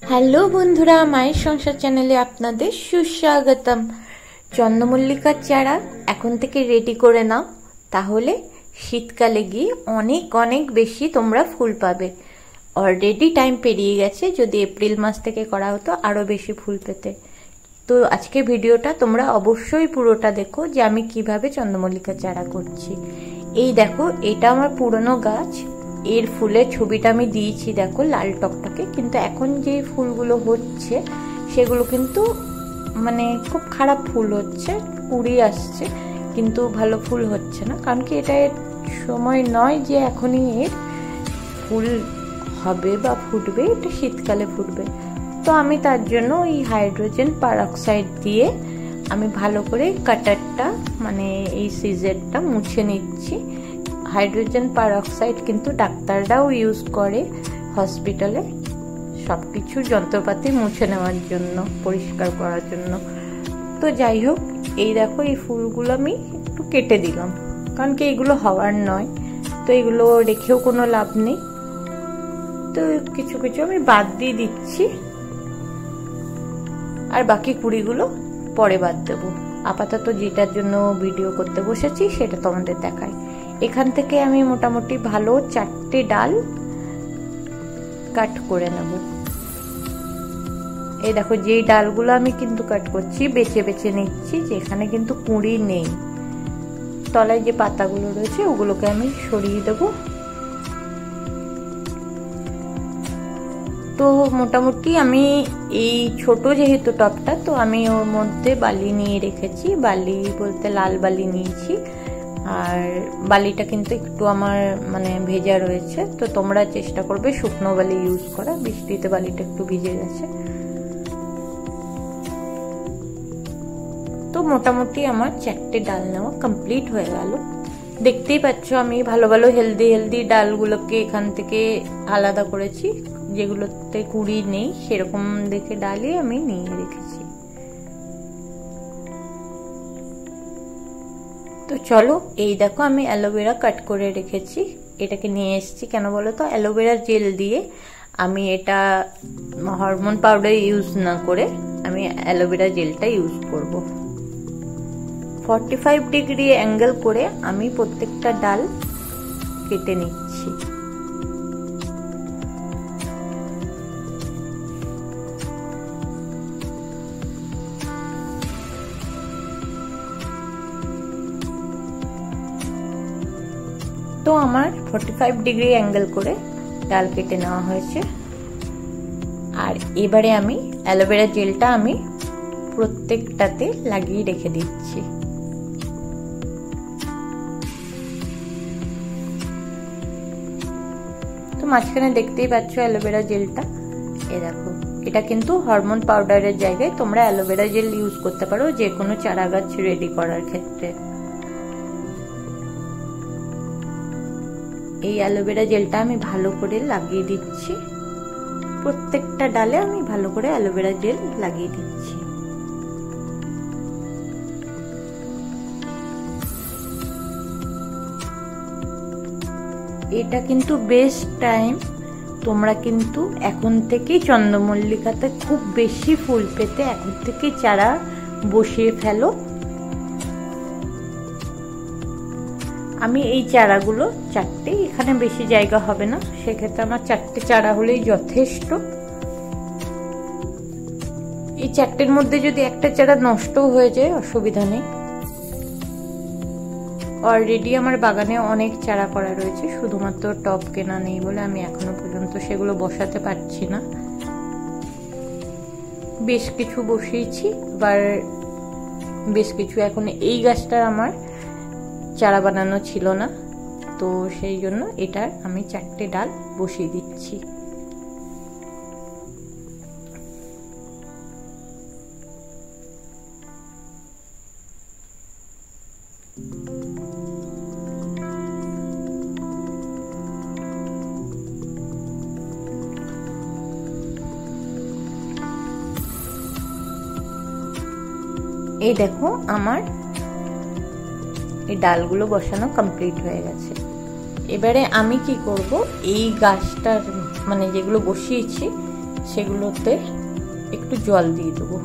Hello বন্ধুরা, মায়ের সংসার চ্যানেলে আপনাদের সুস্বাগতম। চন্দ্রমল্লিকার চারা এখন থেকে রেডি করে নাও, তাহলে শীতকালে গিয়ে অনেক অনেক বেশি তোমরা ফুল পাবে। অলরেডি টাইম পেরিয়ে গেছে, যদি এপ্রিল মাস থেকে করা হতো আরও বেশি ফুল পেতে। তো আজকে ভিডিওটা তোমরা অবশ্যই পুরোটা দেখো যে আমি কিভাবে চন্দ্রমল্লিকার চারা করছি। এই দেখো, এটা আমার পুরনো গাছ, এর ফুলের ছবিটা আমি দিয়েছি, দেখো লাল টকটকে। কিন্তু এখন যে ফুলগুলো হচ্ছে সেগুলো কিন্তু মানে খুব খারাপ ফুল হচ্ছে, কুড়ি আসছে কিন্তু ভালো ফুল হচ্ছে না। কারণ কি, এটা এর সময় নয় যে এখনই এর ফুল হবে বা ফুটবে, এটা শীতকালে ফুটবে। তো আমি তার জন্য এই হাইড্রোজেন পারঅক্সাইড দিয়ে আমি ভালো করে কাটারটা মানে এই সিজারটা মুছে নিচ্ছি। হাইড্রোজেন পারঅক্সাইড কিন্তু ডাক্তাররাও ইউজ করে হসপিটালে, সব কিছু যন্ত্রপাতি মুছে নেওয়ার জন্য, পরিষ্কার করার জন্য। তো যাই হোক, এই দেখো এই ফুলগুলো আমি একটু কেটে দিলাম, কারণ কি এগুলো হওয়ার নয়, তো এগুলো রেখেও কোনো লাভ নেই। তো কিছু কিছু আমি বাদ দিয়ে দিচ্ছি, আর বাকি কুড়িগুলো পরে বাদ দেবো। আপাতত যেটার জন্য ভিডিও করতে বসেছি সেটা তোমাদের দেখাই। এখান থেকে আমি মোটামুটি ভালো 4টে ডাল কাট করে নেব। এই দেখো, যেই ডালগুলো আমি কিন্তু কাট করছি বেছে বেছে নিচ্ছি, যেখানে কিন্তু কুঁড়ি নেই। তলায় যে পাতাগুলো রয়েছে ওগুলোকে আমি সরিয়ে দেব। তো মোটামুটি আমি এই ছোট যেহেতু টবটা, তো আমি ওর মধ্যে বালি নিয়ে রেখেছি, বালি বলতে লাল বালি নিয়েছি। আর বালিটা কিন্তু একটু আমার মানে ভেজা রয়েছে, তো তোমরা চেষ্টা করবে শুকনো বালি ইউজ করা, বৃষ্টিতে বালিটা একটু ভিজে গেছে। তো মোটামুটি আমার 4টে ডাল নেওয়া কমপ্লিট হয়ে গেল। দেখতেই পাচ্ছ আমি ভালো ভালো হেলদি হেলদি ডালগুলোকে এখান থেকে আলাদা করেছি, যেগুলোতে কুড়ি নেই সেরকম দেখে ডালই আমি নিয়ে রেখেছি। তো চলো, এই দেখো আমি অ্যালোভেরা কাট করে রেখেছি, এটাকে নিয়ে এসেছি। কেন বলো তো, অ্যালোভেরা জেল দিয়ে আমি এটা হরমোন পাউডার ইউজ না করে আমি অ্যালোভেরা জেলটা ইউজ করব। 45 ডিগ্রি অ্যাঙ্গেল করে আমি প্রত্যেকটা ডাল কেটে নিচ্ছি। তো আমার 45 ডিগ্রি অ্যাঙ্গেল করে ডাল কেটে নেওয়া হয়েছে। আর এবারে আমি অ্যালোভেরা জেলটা আমি প্রত্যেকটাতে লাগিয়ে রেখে দিচ্ছি। তো মাঝখানে দেখতেই পাচ্ছ অ্যালোভেরা জেলটা, এ দেখো, এটা কিন্তু হরমোন পাউডারের জায়গায় তোমরা অ্যালোভেরা জেল ইউজ করতে পারো যে কোনো চারা গাছ রেডি করার ক্ষেত্রে। এই অ্যালোভেরা জেলটা আমি ভালো করে লাগিয়ে দিচ্ছি, প্রত্যেকটা ডালে আমি ভালো করে অ্যালোভেরা জেল লাগিয়ে দিচ্ছি। এটা কিন্তু বেস্ট টাইম, তোমরা কিন্তু এখন থেকেই চন্দ্রমল্লিকাতে খুব বেশি ফুল পেতে এখন থেকে চারা বসিয়ে ফেলো। আমি এই চারাগুলো 4টে, এখানে বেশি জায়গা হবে না, সেক্ষেত্রে আমার 4টে চারা হলেই যথেষ্ট। এই 4টের মধ্যে যদি একটা চারা নষ্ট হয়ে যায় অসুবিধা নেই। অলরেডি আমার বাগানে অনেক চারা করা রয়েছে, শুধুমাত্র টব কেনা নেই বলে আমি এখনো পর্যন্ত সেগুলো বসাতে পারছি না। বেশ কিছু বসিয়েছি, আবার বেশ কিছু এখন এই গাছটার আমার চারা বানানো ছিল না, তো সেই জন্য এটার আমি 4টে ডাল বসিয়ে দিচ্ছি। এই দেখো, আমার এই ডালগুলো বসানো কমপ্লিট হয়ে গেছে। এবারে আমি কি করব, এই গাছটার মানে যেগুলো বসিয়েছি সেগুলোতে একটু জল দিয়ে দেবো।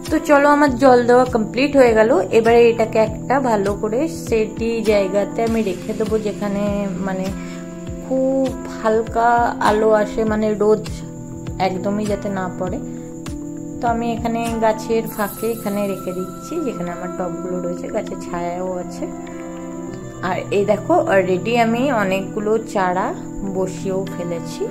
তো চলো, আমার জল দেওয়া কমপ্লিট হয়ে গেল। এবারে এটাকে একটা ভালো করে সেটি জায়গাতে আমি রেখে দেবো, যেখানে মানে খুব হালকা আলো আসে, মানে রোদ একদমই যাতে না পড়ে। তো আমি এখানে গাছের ফাঁকে এখানে রেখে দিচ্ছি, যেখানে আমার টবগুলো রয়েছে, গাছের ছায়াও আছে। আর এই দেখো অলরেডি আমি অনেকগুলো চারা বসিয়েও ফেলেছি।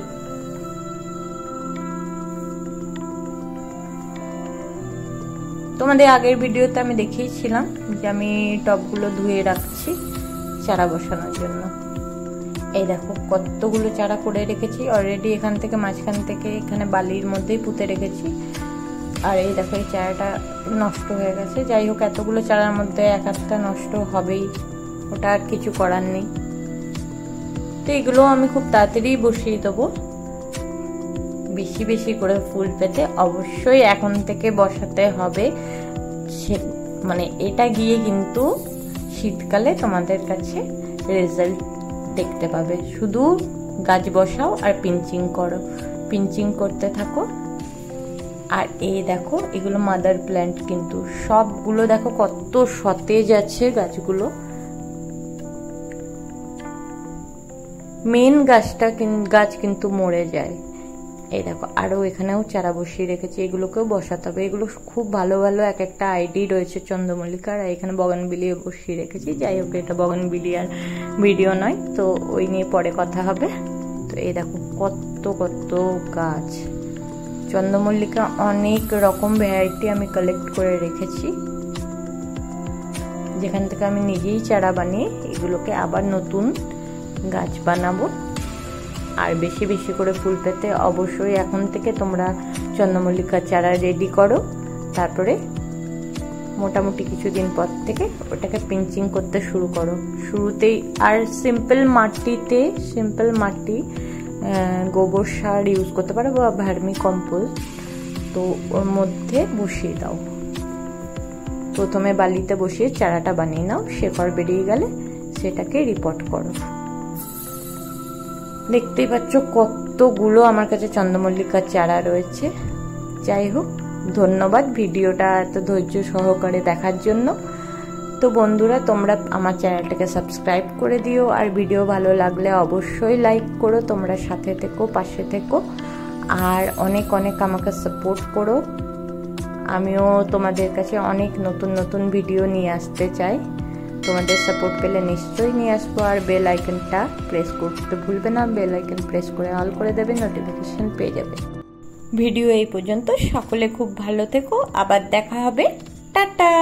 তোমাদের আগের ভিডিওতে আমি দেখিয়েছিলাম যে আমি টবগুলো ধুয়ে রাখছি চারা বসানোর জন্য। এই দেখো কতগুলো চারা করে রেখেছি অলরেডি। এখান থেকে মাঝখান থেকে এখানে বালির মধ্যেই পুঁতে রেখেছি। আর এই দেখো এই চারাটা নষ্ট হয়ে গেছে। যাই হোক, এতগুলো চারার মধ্যে এক একটা নষ্ট হবেই, ওটা আর কিছু করার নেই। তো এগুলো আমি খুব তাড়াতাড়ি বসিয়ে দেবো। বেশি বেশি করে ফুল পেতে অবশ্যই এখন থেকে বসাতে হবে, মানে এটা গিয়ে কিন্তু শীতকালে তোমাদের কাছে রেজাল্ট দেখতে পাবে। শুধু গাছ বসাও আর পিঞ্চিং করো, পিঞ্চিং করতে থাকো। আর এই দেখো এগুলো মাদার প্ল্যান্ট, কিন্তু সবগুলো দেখো কত সতেজ আছে গাছগুলো। মেন গাছ কিন্তু মরে যায়। এই দেখো আরো এখানেও চারা বসিয়ে রেখেছি, এগুলোকেও বসাতে হবে। এগুলো খুব ভালো ভালো এক একটা আইডি রয়েছে চন্দ্রমল্লিকার। আর এখানে বগনভিলিয়া বসিয়ে রেখেছি। যাই হোক, এটা বগনভিলিয়ার ভিডিও নয়, তো ওই নিয়ে পরে কথা হবে। তো এই দেখো কত কত গাছ চন্দ্রমল্লিকা, অনেক রকম ভ্যারাইটি আমি কালেক্ট করে রেখেছি, যেখান থেকে আমি নিজেই চারা বানিয়ে এগুলোকে আবার নতুন গাছ বানাবো। আর বেশি বেশি করে ফুল পেতে অবশ্যই এখন থেকে তোমরা চন্দ্রমল্লিকার চারা রেডি করো। তারপরে মোটামুটি কিছুদিন পর থেকে ওটাকে পিঞ্চিং করতে শুরু করো শুরুতেই। আর সিম্পল মাটি গোবর সার ইউজ করতে পারো বা ভার্মি কম্পোস্ট, তো ওর মধ্যে বসিয়ে দাও। প্রথমে বালিতে বসিয়ে চারাটা বানিয়ে নাও, শেকড় বেরিয়ে গেলে সেটাকে রিপোর্ট করো। দেখতেই পাচ্ছ কতগুলো আমার কাছে চন্দ্রমল্লিকার চারা রয়েছে। যাই হোক, ধন্যবাদ ভিডিওটা এত ধৈর্য সহকারে দেখার জন্য। তো বন্ধুরা, তোমরা আমার চ্যানেলটাকে সাবস্ক্রাইব করে দিও। আর ভিডিও ভালো লাগলে অবশ্যই লাইক করো। তোমরা সাথে থেকো, পাশে থেকো, আর অনেক অনেক আমাকে সাপোর্ট করো। আমিও তোমাদের কাছে অনেক নতুন নতুন ভিডিও নিয়ে আসতে চাই। তোমাদের সাপোর্ট পেলে নিশ্চয়ই নিয়ে আসবো। আর বেল আইকনটা প্রেস করতে ভুলবে না। বেল আইকন প্রেস করে অল করে দেবে, নোটিফিকেশন পেয়ে যাবে। ভিডিও এই পর্যন্ত। সকলে খুব ভালো থেকো, আবার দেখা হবে। টাটা।